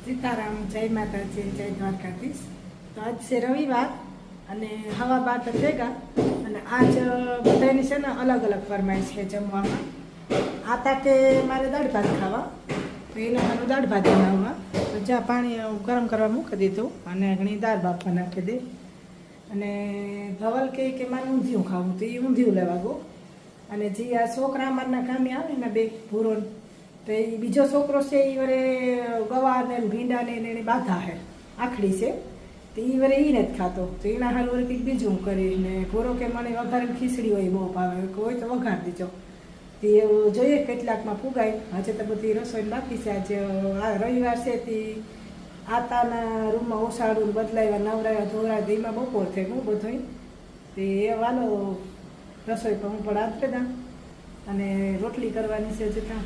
સીતારામ, જય માતાજી, જય દ્વારકાધીશ. તો આજ છે રવિવાર અને હવા 12 ભેગા અને આજ બધાની છે ને અલગ અલગ ફરમાઈશ છે જમવામાં. આતા કે મારે દાળ ભાત ખાવા, તો એને મારું દાળ ભાત બનાવવા. તો જ્યાં પાણી ગરમ કરવા મૂકી દીધું અને ઘણી દાળ બાફવા નાખી દે. અને ધવલ કે મારે ઊંધિયું ખાવું, તો એ ઊંધિયું લેવા ગો. અને જે આ છોકરા અમારના કામે આવે ને બે ભૂરો, તો એ બીજો છોકરો છે એ વરે ગવાર ને ભીંડા ને એને બાધા હે આખડી છે, તો એ વરે એ નથી ખાતો. તો એના હાલ વરે કંઈક બીજું કરીને ભૂરો કે મને વઘારેલી ખીચડી હોય બહુ ભાવે, હોય તો વઘાર દીજો. તે જોઈએ કેટલાકમાં ફુગાય. આજે તો બધી રસોઈ બાકી છે. આજે આ રવિવાર છે તે આતાના રૂમમાં ઓસાડું બદલાવ્યા, નવરાવ્યા, ધોરાવ્યા, એમાં બપોર થઈ ગયું બધું. તે એ વાલો રસોઈ પણ હું પણ આદરે દઉં અને રોટલી કરવાની છે જતાં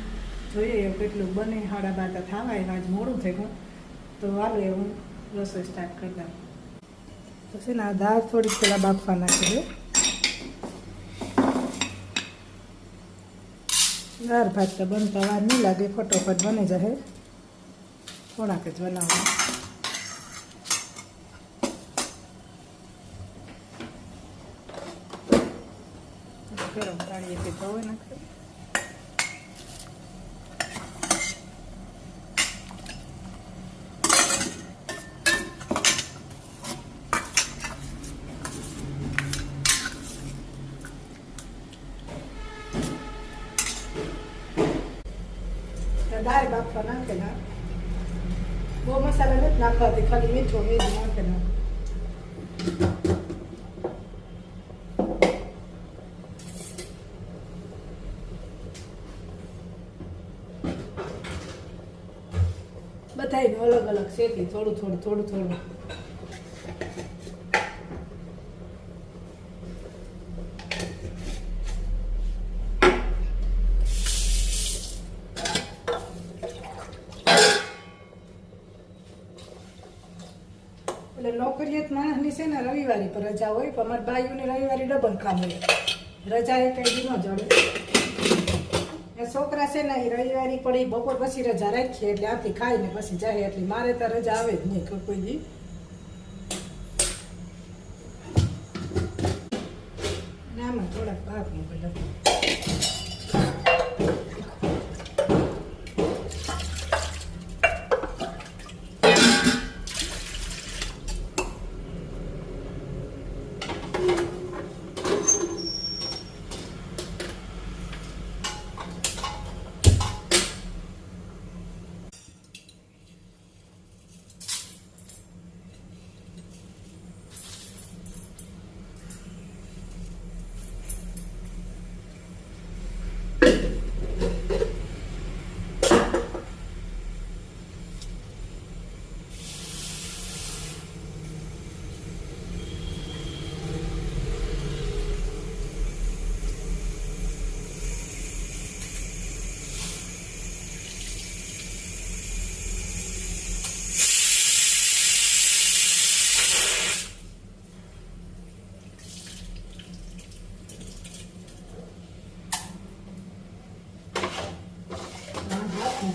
જોઈએ એવું કેટલું બને. 12:30 થવા એમાં આજ મોડું થઈ ગયું, તો હાલો એ હું રસોઈ સ્ટાર્ટ કરી દઉં. તો છે ને આ દાળ થોડીક પહેલાં બાફવા નાખી દે. દાળ ભાત તો બનતા વાર નહીં લાગે, ફટોફટ બની જશે. થોડાક જ બનાવવા. ગરમ પાણીથી ધોઈ નાખે. દાળ બાફવા નાખેલા, બહુ મસાલા નથી નાખવાથી, ખાલી મીઠું એ જ નાખેલા. બધાયને અલગ અલગ શેકી થોડું થોડું થોડું થોડું. એટલે નોકરીએ માણસની છે ને રવિવારી પર રજા હોય, પણ અમારા ભાઈઓને રવિવારી ડબલ કામ હોય. રજા એ કઈ દી ન જડે. છોકરા છે ને એ રવિવારી પડી બપોર પછી રજા રાખીએ એટલે આથી ખાઈને પછી જાય, એટલે મારે તો રજા આવે જ નહીં કોઈ દી. આમાં થોડાક ભાગ મોકલ્યો.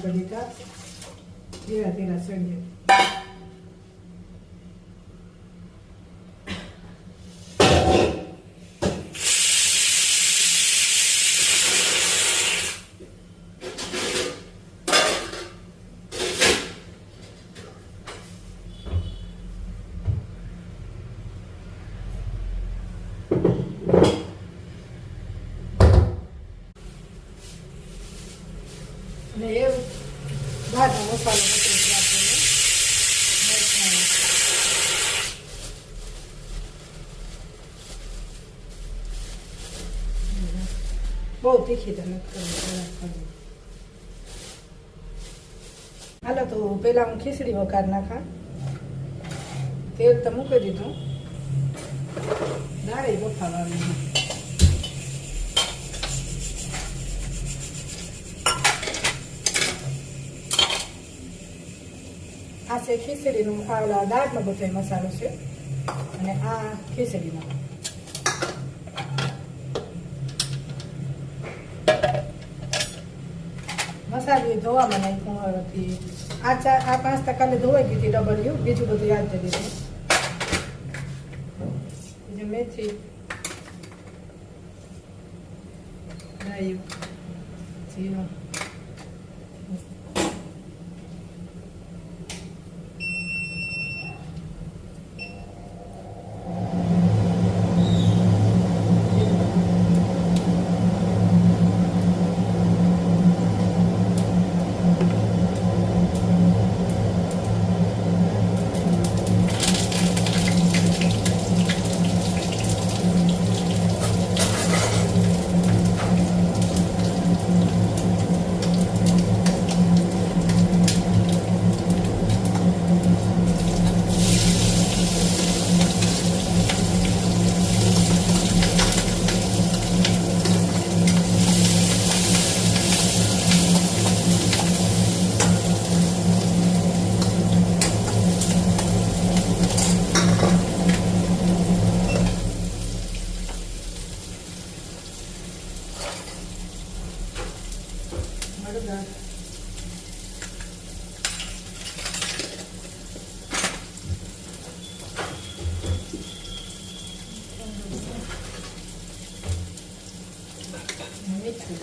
Balikat, dia tidak sendiri. અને એ ભાતનો મસાલો મૂકી આપેલો. બહુ તીખી તો નથી કરવી. હાલો તો પેલા હું ખીચડી વઘાર નાખા. તેલ તો મૂકી દીધું, દાળે બફાવાની. આ છે ખીચડીનું, આ દાળનો બધો મસાલો છે અને આ ખીચડીનો. પસારી ધોવામાં નાખ્યું હવેથી. આ 5 કાલે ધોવાઈ ગઈ હતી ડબલ્યુ. બીજું બધું યાદ કરી દીધું. બીજું મેથી, રાયું, જીરું, હળદર, મીઠું,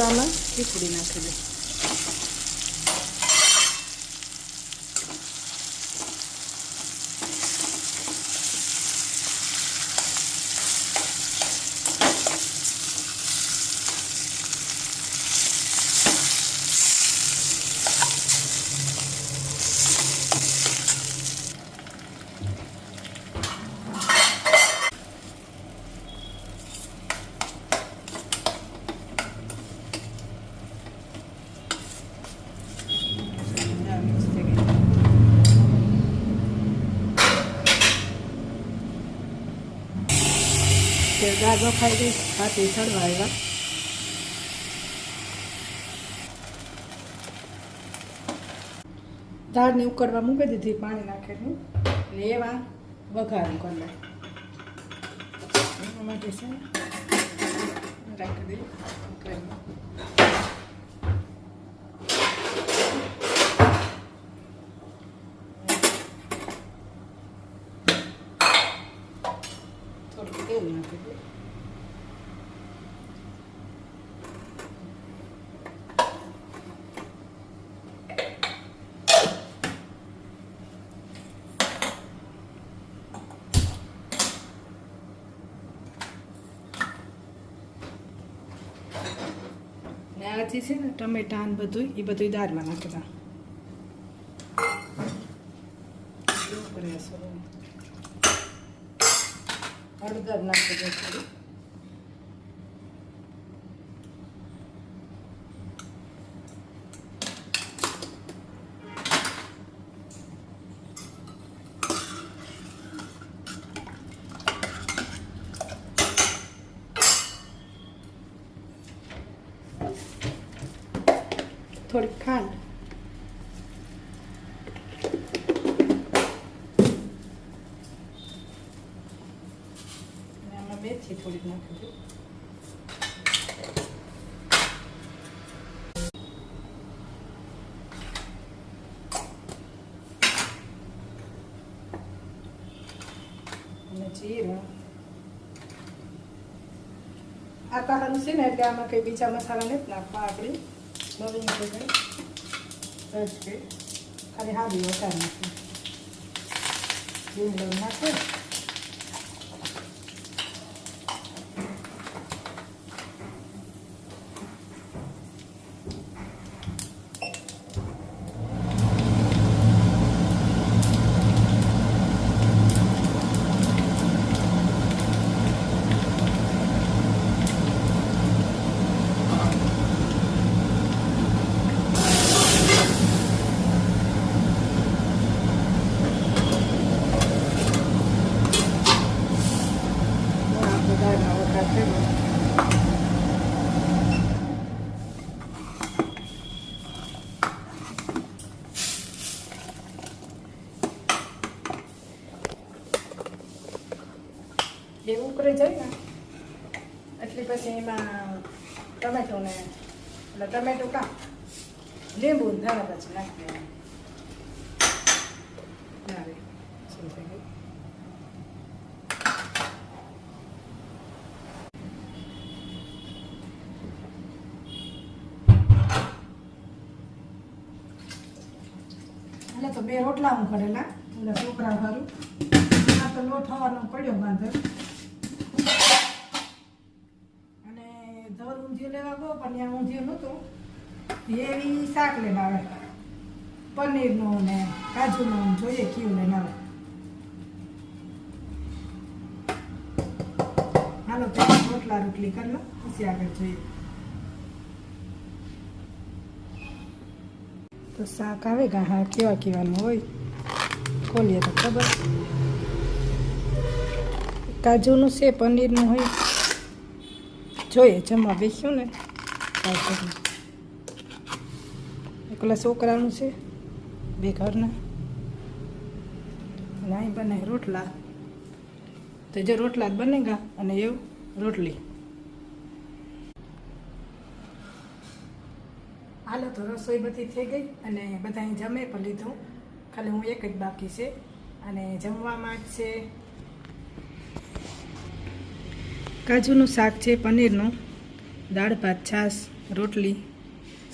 આમાં ખીચડી નાખી દે. દાળ બફાઈ ગઈ, ભાતે ચડવા આવ્યા. દાળને ઉકળવા મૂકી દીધી પાણી નાખીને, એટલે એવા વઘારું કરી લે. એના માટે છે રાખી દઈએ. થોડું તેલ નાખી દઈએ. ને આથી છે ને ટમેટા ને બધું એ બધું દાળમાં નાખતા. હળદર નાખી દે થોડી. થોડી ખાંડ, આમાં મેથી થોડીક નાખી દઉં. અને જીરું. આ તારાનું છે ને એટલે આમાં કંઈ બીજા મસાલા નથી નાખવા. આપણી બળી નાખી જાય બસ કે ખાલી હાદી વટાર નાખી લીમડો નાખે. ઉકળી જાય ને એટલે પછી એમાં ટમેટું ને એટલે ટમેટું કા લીંબુ ધાણા પછી નાખી દેવાનું. શું થઈ ગયું? એટલે તો 2 રોટલા હું કરેલા એટલે છોકરા સારું આ તો લોટ થવાનો પડ્યો બાંધર અને ધર ઊંધિયું લેવા ગયો પણ ત્યાં ઊંધિયું નહોતું એવી શાક લઈને આવે પનીરનું ને કાજુનું જોઈએ કયું લઈને આવે. હાલો પહેલાં રોટલી કરી લો પછી આગળ જોઈએ. તો શાક આવે કે હા કેવાનું હોય ખોલીએ તો ખબર. કાજુનું છે પનીરનું હોય જોઈએ જમવા બેસ્યું ને કાજુનું. એકલા છોકરાનું છે 2 ઘરના અને અહીં બને રોટલા તો જો રોટલા જ બનેગા અને એવું રોટલી. હાલો તો રસોઈ બધી થઈ ગઈ અને બધા જમે પણ લીધું ખાલી હું એક જ બાકી છે અને જમવામાં જ છે કાજુનું શાક છે પનીરનું દાળ ભાત છાશ રોટલી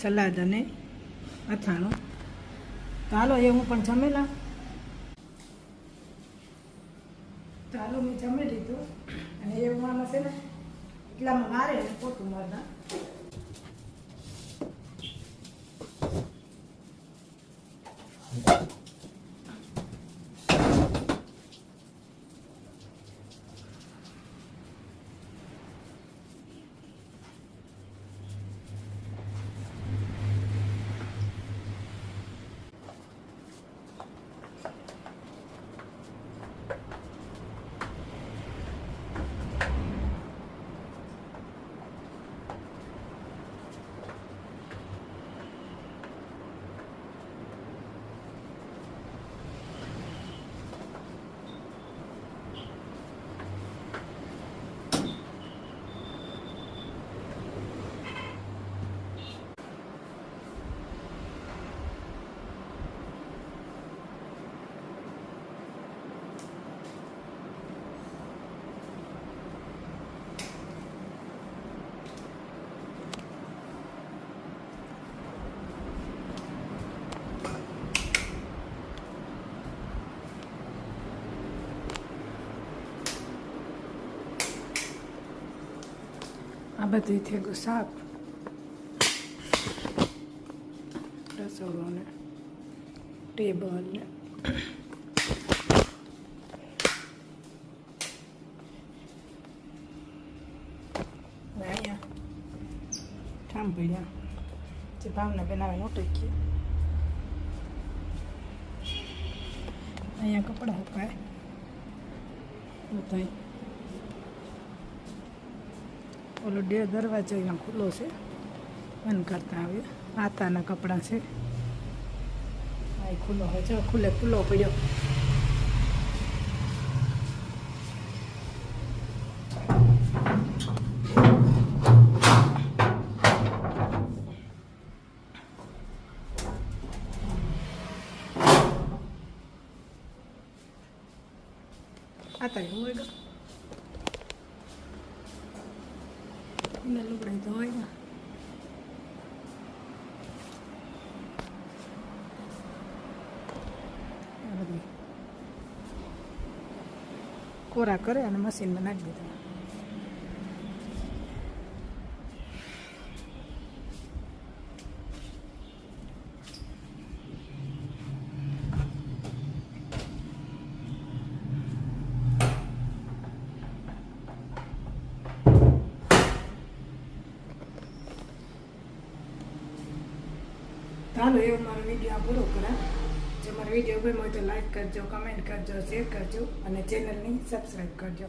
સલાડ અને અથાણું. તો હાલો એ હું પણ જમેલા. તો હાલો મેં જમી લીધું અને એવું આમાં છે ને એટલામાં મારે ને પોતું મારતા આ બધું થઈ ગયું શાક રસોડો ને ટેબલ ને અહીંયા ઠામ પડ્યા જે ભાવના બનાવીને ઉટકી અહીંયા કપડાં સુકાય બધા. ઓલો દરવાજો અહીંયા ખુલ્લો છે બંધ કરતા આવે આતાના કપડાં છે આ ખુલ્લો હોય જો ખુલ્લો પડ્યો. આતા હોય ગયો એને લુગડાઈ તો હોય ને બધી કોરા કરે અને મશીનમાં નાખી દીધા. ચાલો એવું મારો વિડીયો પૂરો કરા. જો મારો વિડીયો ગમ્યો હોય તો લાઈક કરજો, કમેન્ટ કરજો, શેર કરજો અને ચેનલની સબસ્ક્રાઈબ કરજો.